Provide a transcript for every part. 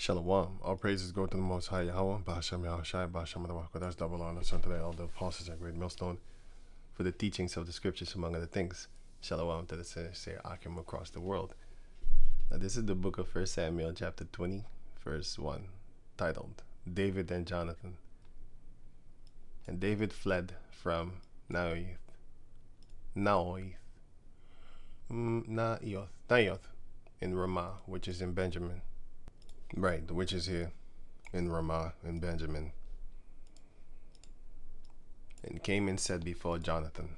Shalom. All praises go to the Most High Yahweh, Bahashem Yahushai, Bahashem Adawakodash, double honor, son today, all the apostles at Great Millstone, for the teachings of the scriptures, among other things. Shalom to the say Akim across the world. Now, this is the book of 1 Samuel, chapter 20, verse 1, titled David and Jonathan. And David fled from Naioth in Ramah, which is in Benjamin. Right, which is here in Ramah in Benjamin. And came and said before Jonathan,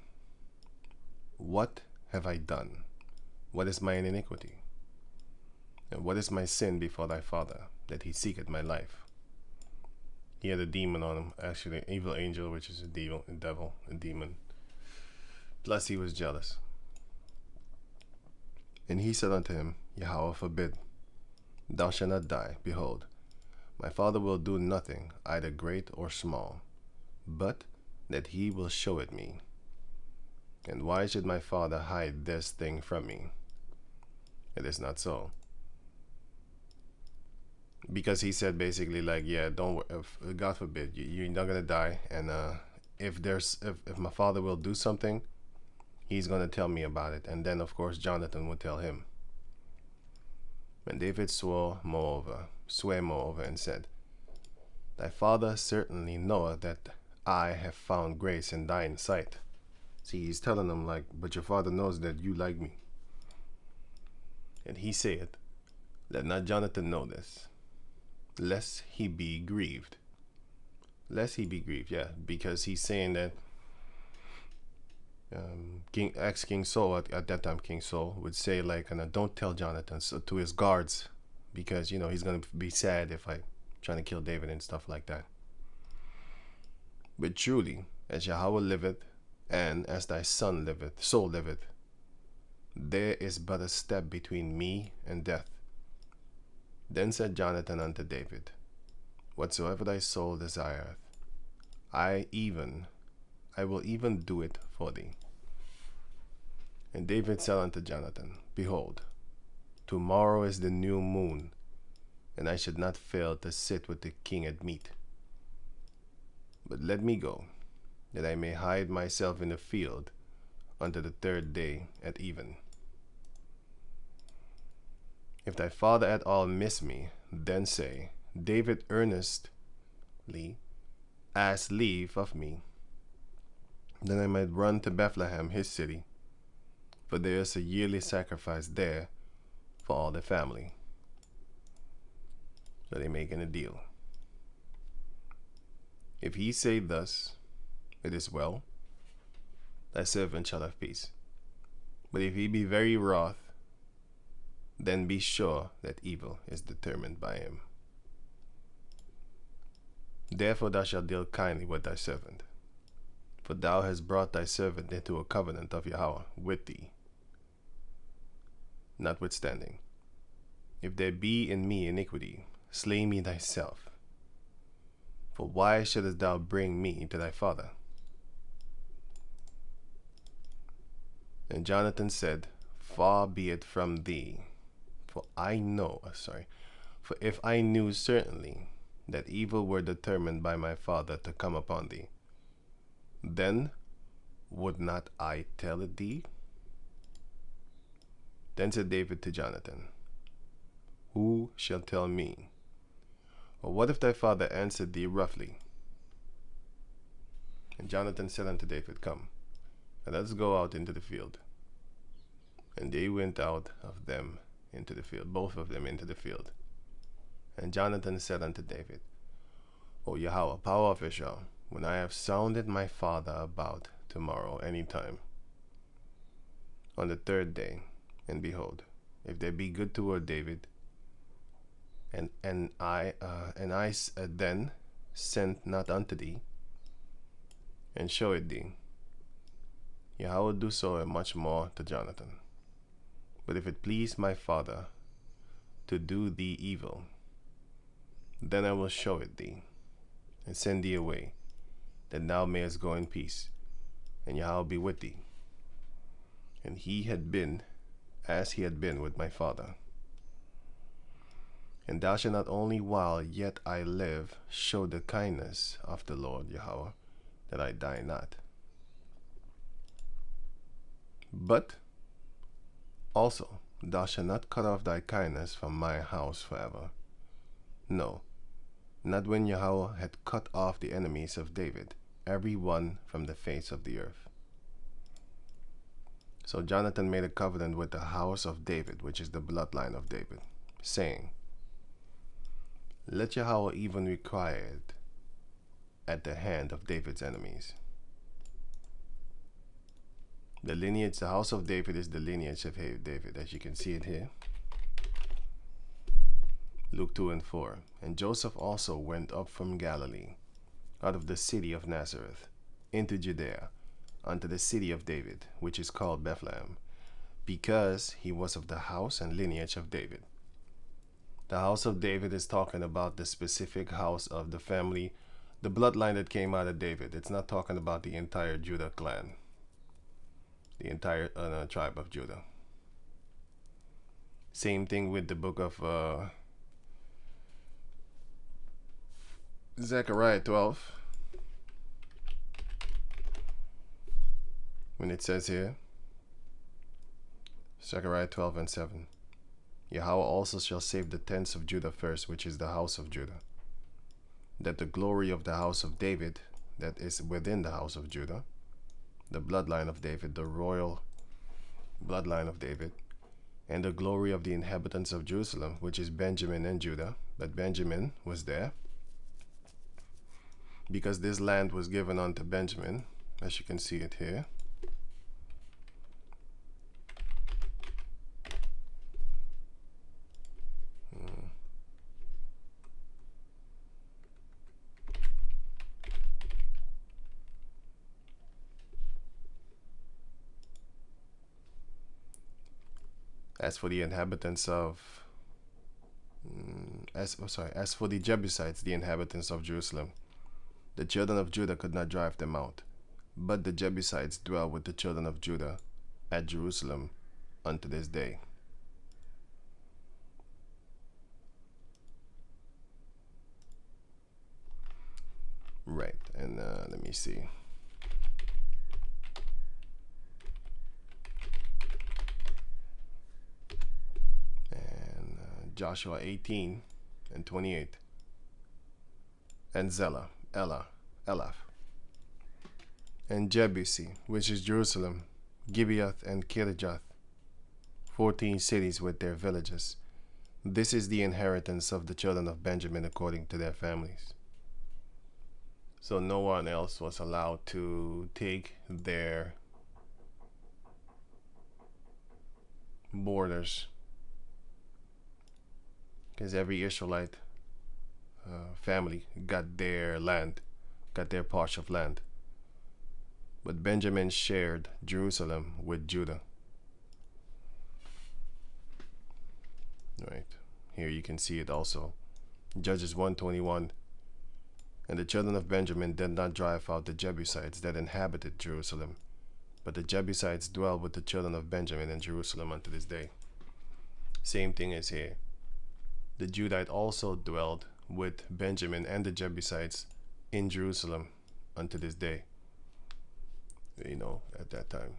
What have I done? What is mine iniquity? And what is my sin before thy father, that he seeketh my life? He had a demon on him, actually an evil angel, which is a devil, a demon. Plus he was jealous. And he said unto him, Yahweh forbid, thou shalt not die. Behold, my father will do nothing, either great or small, but that he will show it me. And why should my father hide this thing from me? It is not so. Because he said basically like, yeah, don't, God forbid, you're not gonna die, and if my father will do something, he's gonna tell me about it, and then of course Jonathan would tell him. And David swore moreover, and said, Thy father certainly knoweth that I have found grace in thine sight. See, he's telling him like, but your father knows that you like me. And he saith, Let not Jonathan know this, lest he be grieved. Lest he be grieved, yeah, because he's saying that King Saul, at that time King Saul would say like, don't tell Jonathan, so to his guards, because he's going to be sad if I trying to kill David and stuff like that. But truly, as Yahweh liveth, and as thy soul liveth, there is but a step between me and death. Then said Jonathan unto David, Whatsoever thy soul desireth, I will even do it for thee. And David said unto Jonathan, Behold, tomorrow is the new moon, and I should not fail to sit with the king at meat. But let me go, that I may hide myself in the field unto the third day at even. If thy father at all miss me, then say, David earnestly asked leave of me, then I might run to Bethlehem his city, for there is a yearly sacrifice there for all the family. So they making a deal. If he say thus, It is well, thy servant shall have peace. But if he be very wroth, then be sure that evil is determined by him. Therefore thou shalt deal kindly with thy servant, for thou hast brought thy servant into a covenant of Yahweh with thee. Notwithstanding, if there be in me iniquity, slay me thyself. For why shouldest thou bring me to thy father? And Jonathan said, Far be it from thee, for if I knew certainly that evil were determined by my father to come upon thee, then would not I tell it thee? Then said David to Jonathan, Who shall tell me? Or what if thy father answered thee roughly? And Jonathan said unto David, Come, and let us go out into the field. And they went out of them into the field, both of them into the field. And Jonathan said unto David, O Yahweh, power of Israel, when I have sounded my father about tomorrow any time, on the third day, and behold, if there be good toward David, and I then sent not unto thee, and show it thee, Yahweh do so and much more to Jonathan. But if it please my father to do thee evil, then I will show it thee, and send thee away, that thou mayest go in peace, and Yahweh be with thee. And he had been as he had been with my father. And thou shalt not only while yet I live show the kindness of the Lord Yahweh, that I die not. But also thou shalt not cut off thy kindness from my house forever. No, not when Yahweh had cut off the enemies of David, every one from the face of the earth. So Jonathan made a covenant with the house of David, which is the bloodline of David, saying, let Yahweh even require it at the hand of David's enemies. The lineage, the house of David is the lineage of David, as you can see it here. Luke 2:4. And Joseph also went up from Galilee, out of the city of Nazareth, into Judea, unto the city of David, which is called Bethlehem, because he was of the house and lineage of David. The house of David is talking about the specific house of the family, the bloodline that came out of David. It's not talking about the entire Judah clan, the entire tribe of Judah. Same thing with the book of Zechariah 12. When it says here, Zechariah 12:7, Yahweh also shall save the tents of Judah first, which is the house of Judah, that the glory of the house of David, that is within the house of Judah, the bloodline of David, the royal bloodline of David, and the glory of the inhabitants of Jerusalem, which is Benjamin and Judah, but Benjamin was there, because this land was given unto Benjamin, as you can see it here. As for the inhabitants of, as for the Jebusites, the inhabitants of Jerusalem, the children of Judah could not drive them out, but the Jebusites dwell with the children of Judah at Jerusalem unto this day. Right, and let me see. Joshua 18:28, and Zelah, Elaph, and Jebusi, which is Jerusalem, Gibeah and Kirjath, 14 cities with their villages. This is the inheritance of the children of Benjamin according to their families. So no one else was allowed to take their borders, because every Israelite family got their land, got their part of land. But Benjamin shared Jerusalem with Judah. Right, here you can see it also. Judges 1:21. And the children of Benjamin did not drive out the Jebusites that inhabited Jerusalem, but the Jebusites dwell with the children of Benjamin in Jerusalem unto this day. Same thing is here. The Judite also dwelled with Benjamin and the Jebusites in Jerusalem unto this day. You know, at that time.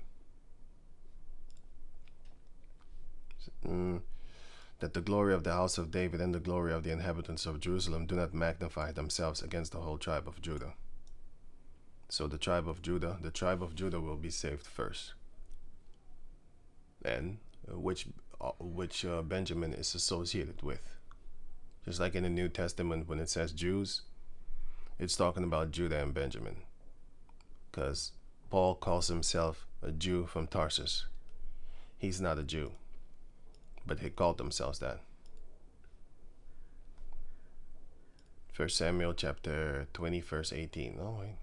That the glory of the house of David and the glory of the inhabitants of Jerusalem do not magnify themselves against the whole tribe of Judah. So the tribe of Judah will be saved first. And which Benjamin is associated with. Just like in the New Testament, when it says Jews, it's talking about Judah and Benjamin. Because Paul calls himself a Jew from Tarsus. He's not a Jew, but he called themselves that. 1 Samuel chapter 20, verse 18. Oh, wait.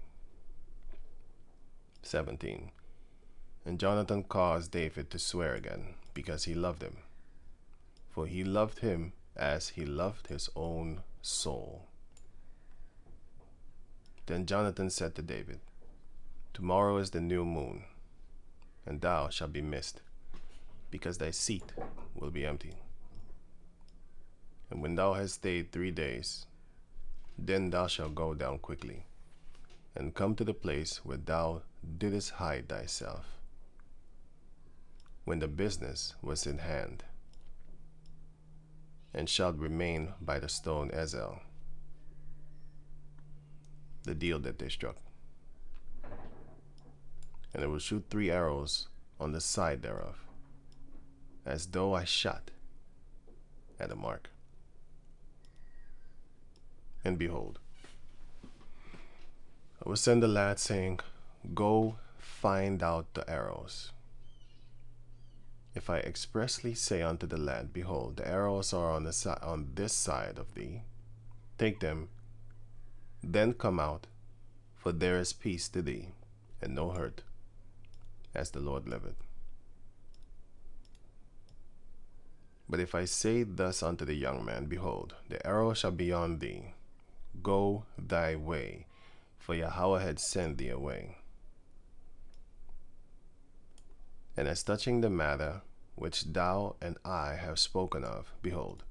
17. And Jonathan caused David to swear again, because he loved him. For he loved him as he loved his own soul. Then Jonathan said to David, Tomorrow is the new moon, and thou shalt be missed, because thy seat will be empty. And when thou hast stayed 3 days, then thou shalt go down quickly, and come to the place where thou didst hide thyself, when the business was in hand, and shalt remain by the stone Ezel, the deal that they struck. And I will shoot 3 arrows on the side thereof, as though I shot at a mark. And behold, I will send the lad, saying, Go find out the arrows. If I expressly say unto the lad, Behold, the arrows are on this side of thee, take them, then come out, for there is peace to thee, and no hurt, as the Lord liveth. But if I say thus unto the young man, Behold, the arrow shall be on thee, go thy way, for Yahweh had sent thee away. And as touching the matter which thou and I have spoken of, behold,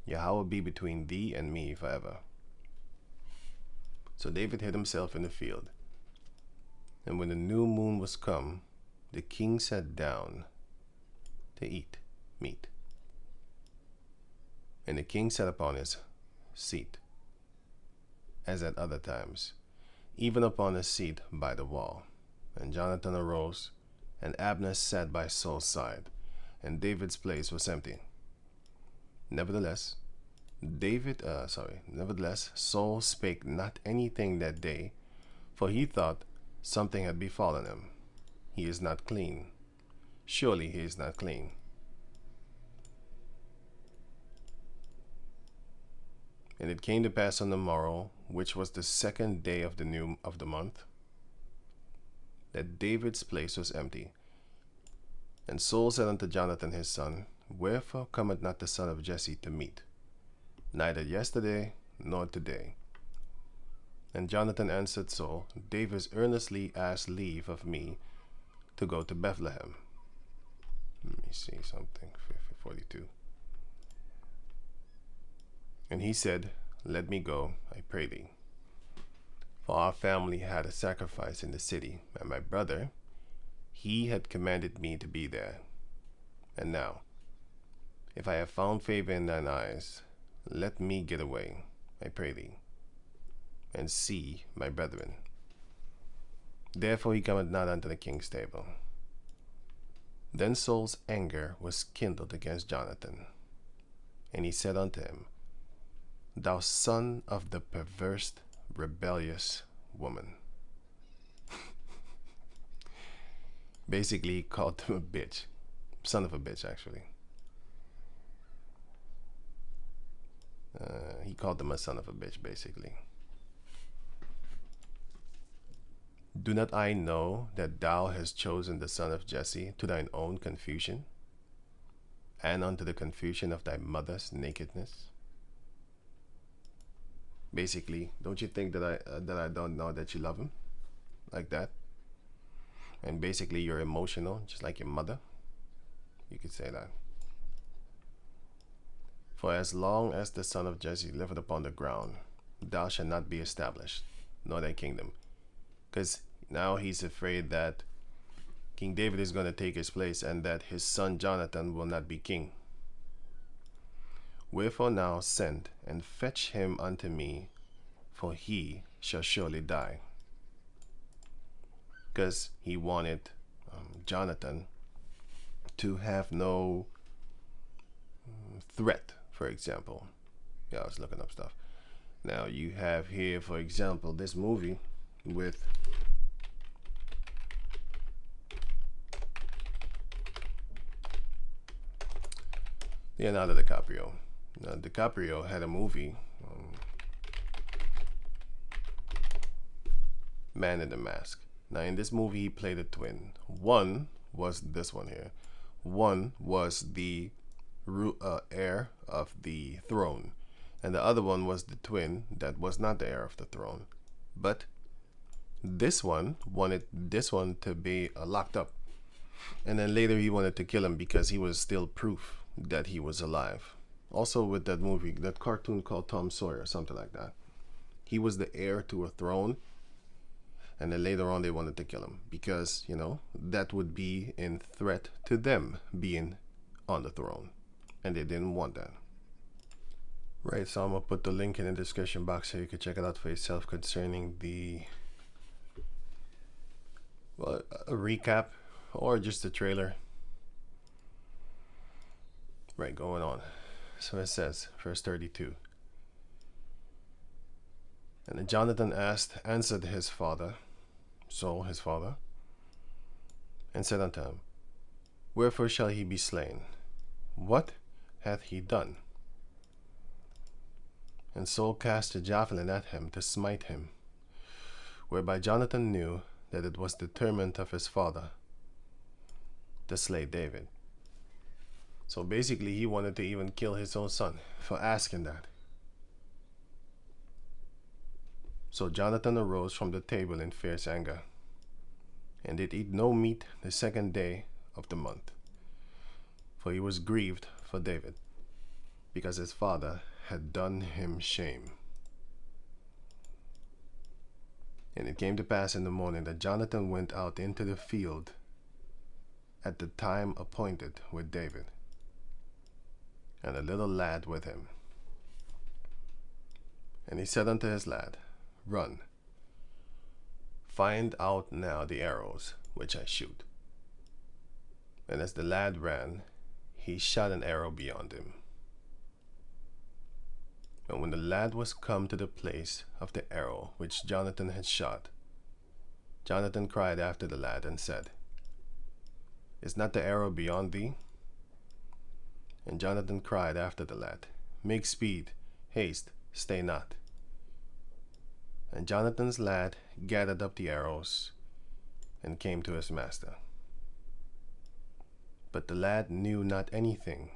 Yahweh be between thee and me forever. So David hid himself in the field. And when the new moon was come, the king sat down to eat meat. And the king sat upon his seat, as at other times, even upon a seat by the wall. And Jonathan arose, and Abner sat by Saul's side, and David's place was empty. Nevertheless, Saul spake not anything that day, for he thought something had befallen him. He is not clean. Surely he is not clean. And it came to pass on the morrow, which was the 2nd day of the month, that David's place was empty. And Saul said unto Jonathan his son, Wherefore cometh not the son of Jesse to meat, neither yesterday nor today? And Jonathan answered Saul, David earnestly asked leave of me to go to Bethlehem. Let me see something, 42. And he said, Let me go, I pray thee. For our family had a sacrifice in the city, and my brother, he had commanded me to be there. And now, if I have found favor in thine eyes, let me get away, I pray thee, and see my brethren. Therefore he cometh not unto the king's table. Then Saul's anger was kindled against Jonathan, and he said unto him, Thou son of the perverse, rebellious woman. Basically, he called him a bitch. Son of a bitch, actually. He called him a son of a bitch, basically. Do not I know that thou hast chosen the son of Jesse to thine own confusion, and unto the confusion of thy mother's nakedness? Basically, don't you think that I don't know that you love him like that? And basically, you're emotional, just like your mother. You could say that. For as long as the son of Jesse liveth upon the ground, thou shalt not be established, nor thy kingdom. Because now he's afraid that King David is going to take his place, and that his son Jonathan will not be king. Wherefore now send and fetch him unto me, for he shall surely die. Because he wanted Jonathan to have no threat, for example. Yeah, I was looking up stuff. Now you have here, for example, this movie with Leonardo DiCaprio. Now, DiCaprio had a movie, Man in the Mask. Now, in this movie, he played a twin. One was this one here. One was the heir of the throne, and the other one was the twin that was not the heir of the throne. But this one wanted this one to be locked up, and then later he wanted to kill him because he was still proof that he was alive. Also with that movie, that cartoon called Tom Sawyer, something like that. He was the heir to a throne, and then later on they wanted to kill him because, you know, that would be in threat to them being on the throne, and they didn't want that. Right, so I'm gonna put the link in the description box so you can check it out for yourself concerning the, well, a recap or just the trailer. Right, going on. So it says, verse 32. And then Jonathan answered his father, Saul his father, and said unto him, Wherefore shall he be slain? What hath he done? And Saul cast a javelin at him to smite him, whereby Jonathan knew that it was determined of his father to slay David. So basically he wanted to even kill his own son for asking that. So Jonathan arose from the table in fierce anger, and did eat no meat the 2nd day of the month, for he was grieved for David, because his father had done him shame. And it came to pass in the morning that Jonathan went out into the field at the time appointed with David, and a little lad with him. And he said unto his lad, Run, find out now the arrows which I shoot. And as the lad ran, he shot an arrow beyond him. And when the lad was come to the place of the arrow which Jonathan had shot, Jonathan cried after the lad and said, Is not the arrow beyond thee? And Jonathan cried after the lad, Make speed, haste, stay not. And Jonathan's lad gathered up the arrows and came to his master. But the lad knew not anything,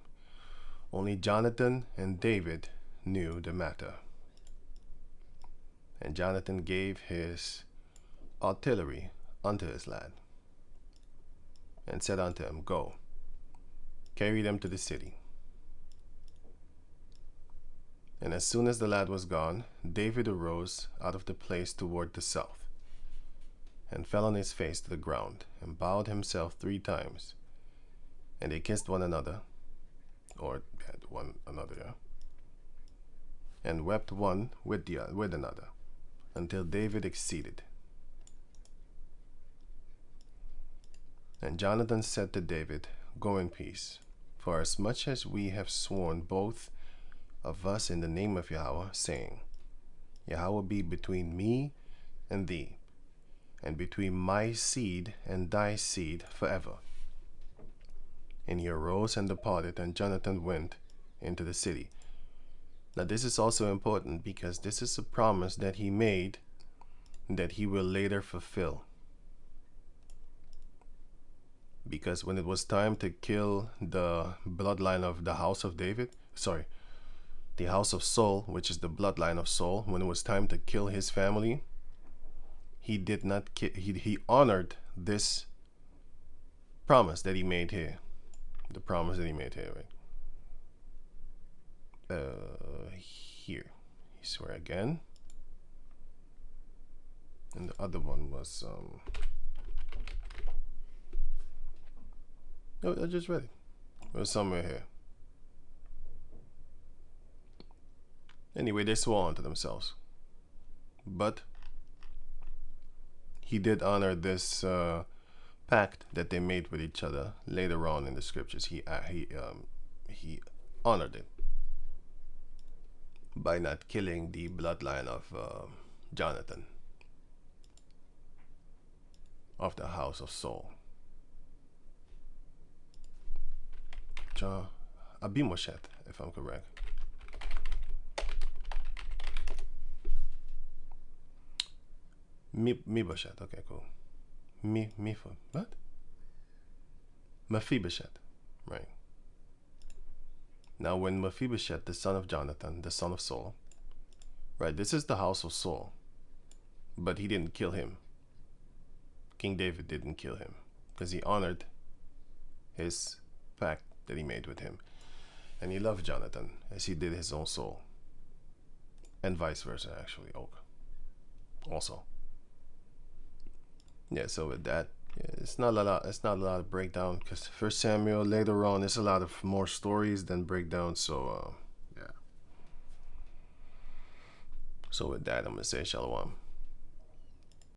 only Jonathan and David knew the matter. And Jonathan gave his artillery unto his lad, and said unto him, Go, carry them to the city. And as soon as the lad was gone, David arose out of the place toward the south, and fell on his face to the ground, and bowed himself 3 times. And they kissed one another, or had one another, yeah, and wept one with another, until David exceeded. And Jonathan said to David, Go in peace, for as much as we have sworn both of us in the name of Yahweh, saying, Yahweh be between me and thee, and between my seed and thy seed forever. And he arose and departed, and Jonathan went into the city. Now this is also important because this is a promise that he made that he will later fulfill. Because when it was time to kill the bloodline of the house of David, the house of Saul, which is the bloodline of Saul, when it was time to kill his family, he did not he honored this promise that he made here. The promise that he made here, right? Here. He swore again. And the other one was no, I just read it. It was somewhere here. Anyway, they swore unto themselves. But he did honor this pact that they made with each other later on in the scriptures. He honored it by not killing the bloodline of Jonathan of the house of Saul. Mephibosheth, if I'm correct. Mephibosheth, okay, cool. What? Mephibosheth, right. Now when Mephibosheth, the son of Jonathan, the son of Saul, right, this is the house of Saul, but he didn't kill him. King David didn't kill him because he honored his pact that he made with him. And he loved Jonathan as he did his own soul. And vice versa, actually, also. Yeah, so with that, it's not a lot of breakdown, because First Samuel later on there's a lot of more stories than breakdown. So yeah. So with that, I'm gonna say shalom.